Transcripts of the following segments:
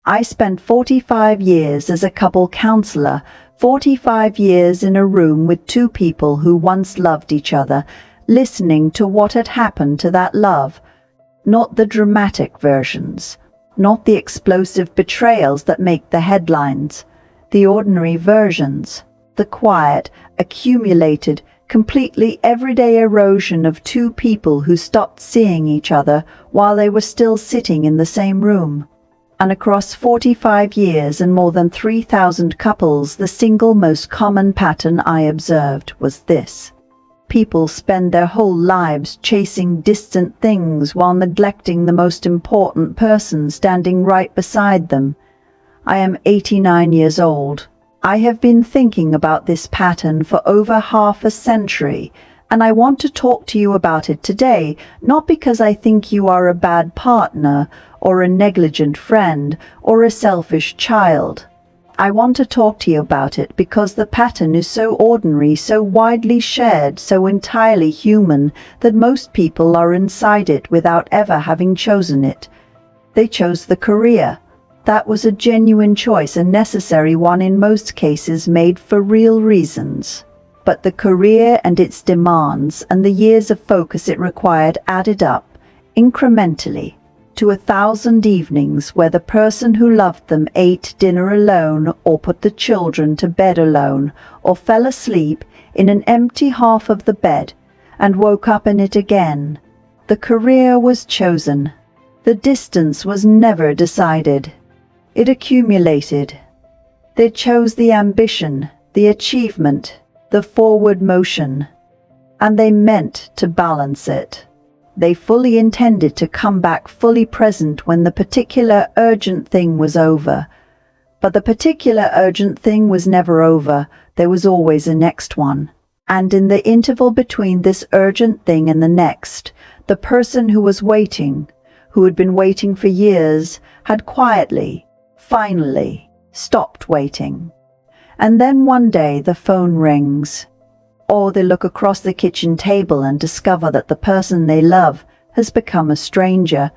I spent 45 years as a couple counselor, 45 years in a room with two people who once loved each other, listening to what had happened to that love. Not the dramatic versions, not the explosive betrayals that make the headlines, the ordinary versions, the quiet, accumulated, completely everyday erosion of two people who stopped seeing each other while they were still sitting in the same room. And across 45 years and more than 3,000 couples, the single most common pattern I observed was this. People spend their whole lives chasing distant things while neglecting the most important person standing right beside them. I am 89 years old. I have been thinking about this pattern for over half a century, and I want to talk to you about it today, not because I think you are a bad partner, or a negligent friend, or a selfish child. I want to talk to you about it because the pattern is so ordinary, so widely shared, so entirely human, that most people are inside it without ever having chosen it. They chose the career. That was a genuine choice, a necessary one in most cases, made for real reasons. But the career and its demands and the years of focus it required added up, incrementally, to 1,000 evenings where the person who loved them ate dinner alone, or put the children to bed alone, or fell asleep in an empty half of the bed and woke up in it again. The career was chosen. The distance was never decided. It accumulated. They chose the ambition, the achievement, the forward motion, and they meant to balance it. They fully intended to come back fully present when the particular urgent thing was over. But the particular urgent thing was never over. There was always a next one. And in the interval between this urgent thing and the next, the person who was waiting, who had been waiting for years, had quietly, finally, stopped waiting. And then one day the phone rings. Or they look across the kitchen table and discover that the person they love has become a stranger.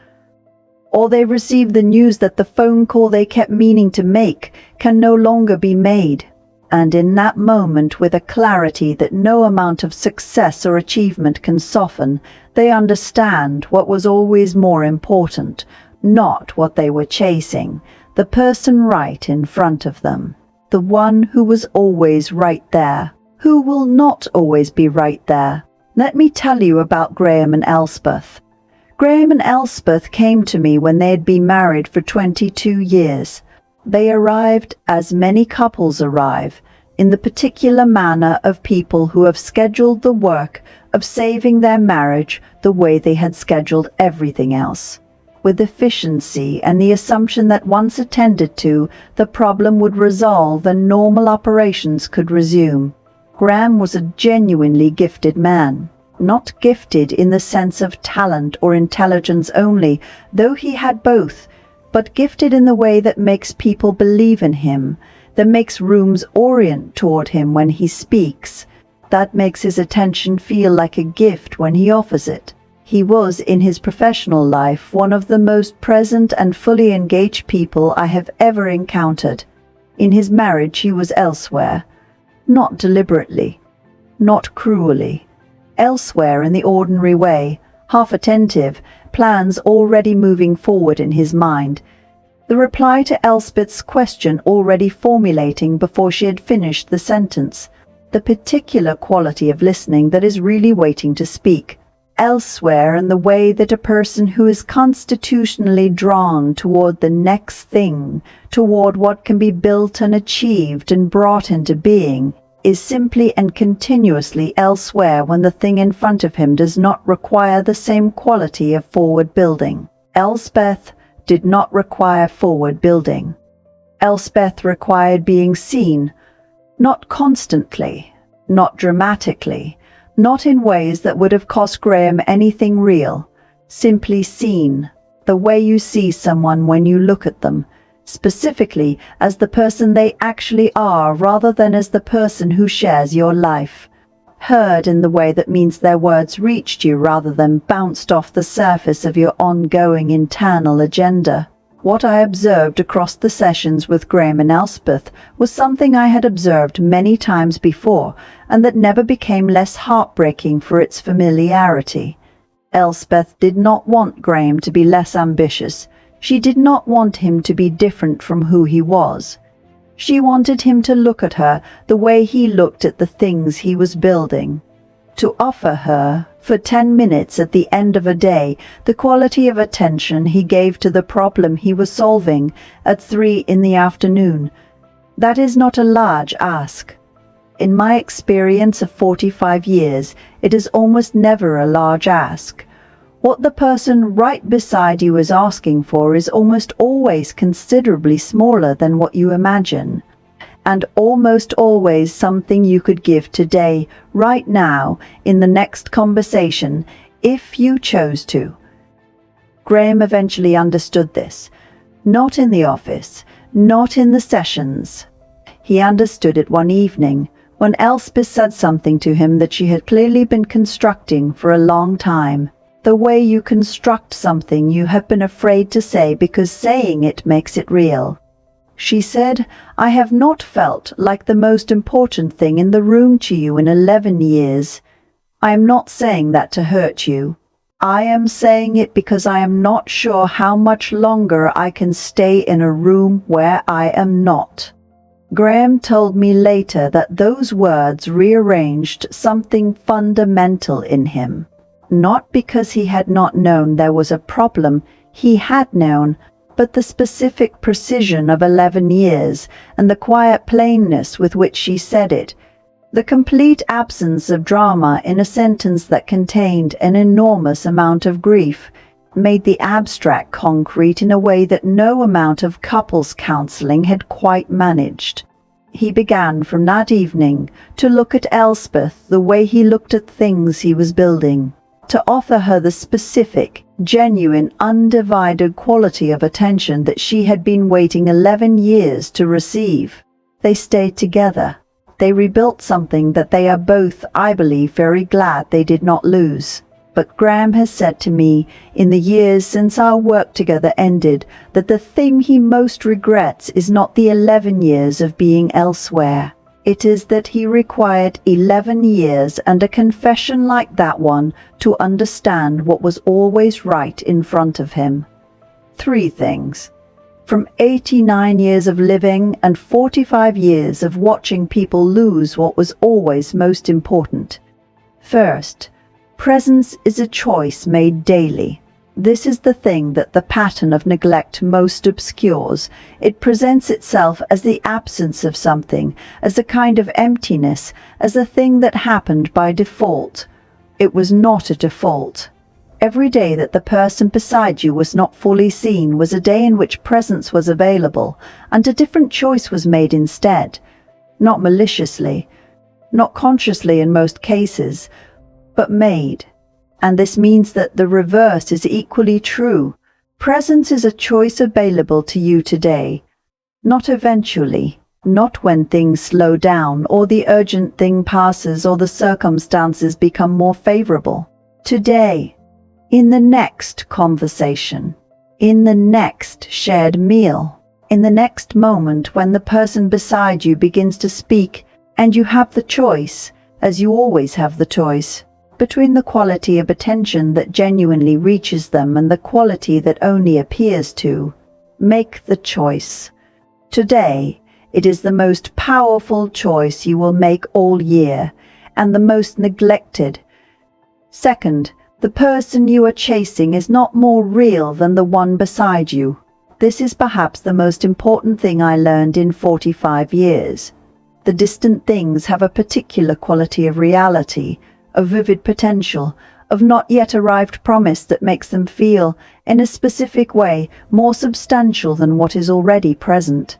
Or they receive the news that the phone call they kept meaning to make can no longer be made. And in that moment, with a clarity that no amount of success or achievement can soften, they understand what was always more important, not what they were chasing, the person right in front of them, the one who was always right there. Who will not always be right there. Let me tell you about Graham and Elspeth. Graham and Elspeth came to me when they had been married for 22 years. They arrived, as many couples arrive, in the particular manner of people who have scheduled the work of saving their marriage the way they had scheduled everything else, with efficiency and the assumption that once attended to, the problem would resolve and normal operations could resume. Graham was a genuinely gifted man, not gifted in the sense of talent or intelligence only, though he had both, but gifted in the way that makes people believe in him, that makes rooms orient toward him when he speaks, that makes his attention feel like a gift when he offers it. He was, in his professional life, one of the most present and fully engaged people I have ever encountered. In his marriage he was elsewhere. Not deliberately, not cruelly, elsewhere in the ordinary way, half attentive, plans already moving forward in his mind, the reply to Elspeth's question already formulating before she had finished the sentence, the particular quality of listening that is really waiting to speak. Elsewhere in the way that a person who is constitutionally drawn toward the next thing, toward what can be built and achieved and brought into being, is simply and continuously elsewhere when the thing in front of him does not require the same quality of forward building. Elspeth did not require forward building. Elspeth required being seen, not constantly, not dramatically, not in ways that would have cost Graham anything real, simply seen, the way you see someone when you look at them, specifically as the person they actually are rather than as the person who shares your life. Heard in the way that means their words reached you rather than bounced off the surface of your ongoing internal agenda. What I observed across the sessions with Graham and Elspeth was something I had observed many times before, and that never became less heartbreaking for its familiarity. Elspeth did not want Graham to be less ambitious. She did not want him to be different from who he was. She wanted him to look at her the way he looked at the things he was building. To offer her, for 10 minutes at the end of a day, the quality of attention he gave to the problem he was solving at 3 in the afternoon. That is not a large ask. In my experience of 45 years, it is almost never a large ask. What the person right beside you is asking for is almost always considerably smaller than what you imagine, and almost always something you could give today, right now, in the next conversation, if you chose to. Graham eventually understood this. Not in the office, not in the sessions. He understood it one evening, when Elspeth said something to him that she had clearly been constructing for a long time. The way you construct something you have been afraid to say because saying it makes it real. She said, "I have not felt like the most important thing in the room to you in 11 years. I am not saying that to hurt you. I am saying it because I am not sure how much longer I can stay in a room where I am not." Graham told me later that those words rearranged something fundamental in him. Not because he had not known there was a problem, he had known, but the specific precision of 11 years and the quiet plainness with which she said it, the complete absence of drama in a sentence that contained an enormous amount of grief, made the abstract concrete in a way that no amount of couples counseling had quite managed. He began from that evening to look at Elspeth the way he looked at things he was building, to offer her the specific, genuine, undivided quality of attention that she had been waiting 11 years to receive. They stayed together. They rebuilt something that they are both, I believe, very glad they did not lose. But Graham has said to me, in the years since our work together ended, that the thing he most regrets is not the 11 years of being elsewhere. It is that he required 11 years and a confession like that one to understand what was always right in front of him. 3 things. From 89 years of living and 45 years of watching people lose what was always most important. First, presence is a choice made daily. This is the thing that the pattern of neglect most obscures. It presents itself as the absence of something, as a kind of emptiness, as a thing that happened by default. It was not a default. Every day that the person beside you was not fully seen was a day in which presence was available, and a different choice was made instead. Not maliciously, not consciously in most cases, but made. And this means that the reverse is equally true. Presence is a choice available to you today, not eventually, not when things slow down or the urgent thing passes or the circumstances become more favorable. Today, in the next conversation, in the next shared meal, in the next moment when the person beside you begins to speak and you have the choice, as you always have the choice, between the quality of attention that genuinely reaches them and the quality that only appears to. Make the choice. Today, it is the most powerful choice you will make all year, and the most neglected. Second, the person you are chasing is not more real than the one beside you. This is perhaps the most important thing I learned in 45 years. The distant things have a particular quality of reality, of vivid potential, of not yet arrived promise that makes them feel, in a specific way, more substantial than what is already present.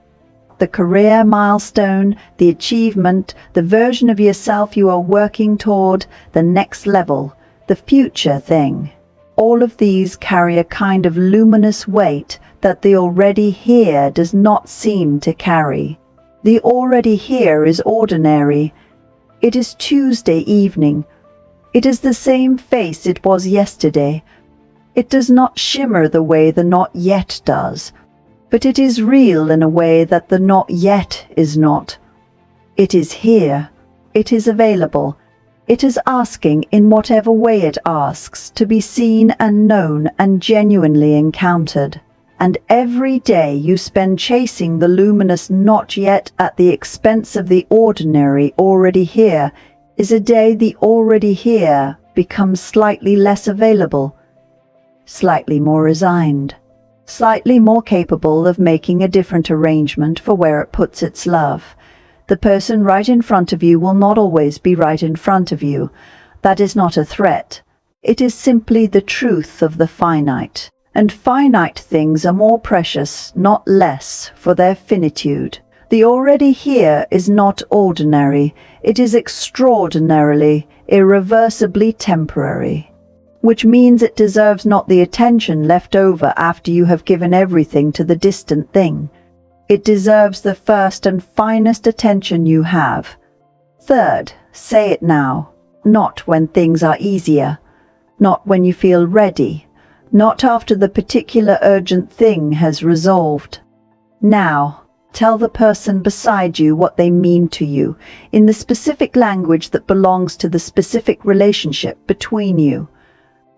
The career milestone, the achievement, the version of yourself you are working toward, the next level, the future thing. All of these carry a kind of luminous weight that the already here does not seem to carry. The already here is ordinary. It is Tuesday evening. It is the same face it was yesterday. It does not shimmer the way the not yet does. But it is real in a way that the not yet is not. It is here. It is available. It is asking, in whatever way it asks, to be seen and known and genuinely encountered. And every day you spend chasing the luminous not yet at the expense of the ordinary already here is a day the already here becomes slightly less available, slightly more resigned, slightly more capable of making a different arrangement for where it puts its love. The person right in front of you will not always be right in front of you. That is not a threat. It is simply the truth of the finite. And finite things are more precious, not less, for their finitude. The already here is not ordinary. It is extraordinarily, irreversibly temporary. Which means it deserves not the attention left over after you have given everything to the distant thing. It deserves the first and finest attention you have. Third, say it now, not when things are easier, not when you feel ready, not after the particular urgent thing has resolved. Now, tell the person beside you what they mean to you, in the specific language that belongs to the specific relationship between you,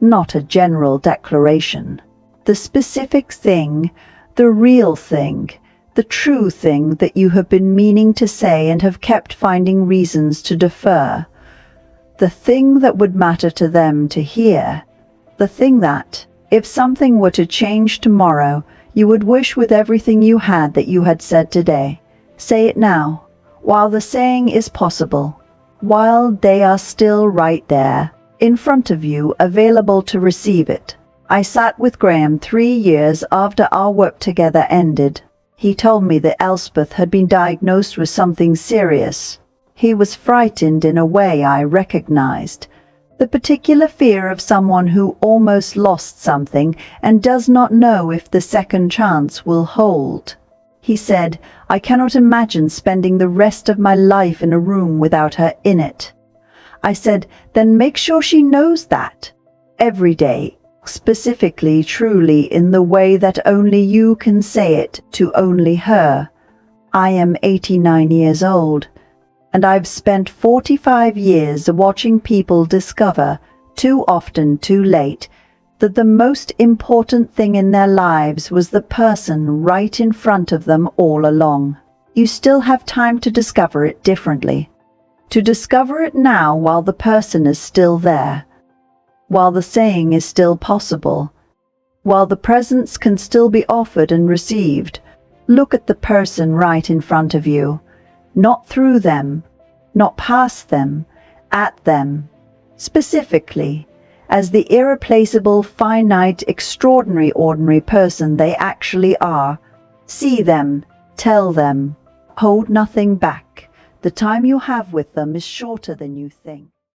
not a general declaration. The specific thing, the real thing, the true thing that you have been meaning to say and have kept finding reasons to defer. The thing that would matter to them to hear. The thing that, if something were to change tomorrow, you would wish with everything you had that you had said today. Say it now, while the saying is possible, while they are still right there, in front of you, available to receive it. I sat with Graham 3 years after our work together ended. He told me that Elspeth had been diagnosed with something serious. He was frightened in a way I recognized. The particular fear of someone who almost lost something and does not know if the second chance will hold. He said, "I cannot imagine spending the rest of my life in a room without her in it." I said, "Then make sure she knows that. Every day. Specifically, truly, in the way that only you can say it to only her. I am 89 years old, and I've spent 45 years watching people discover, too often too late, that the most important thing in their lives was the person right in front of them all along. You still have time to discover it differently. To discover it now while the person is still there. While the saying is still possible, while the presence can still be offered and received. Look at the person right in front of you, not through them, not past them, at them, specifically, as the irreplaceable, finite, extraordinary, ordinary person they actually are. See them, tell them, hold nothing back. The time you have with them is shorter than you think.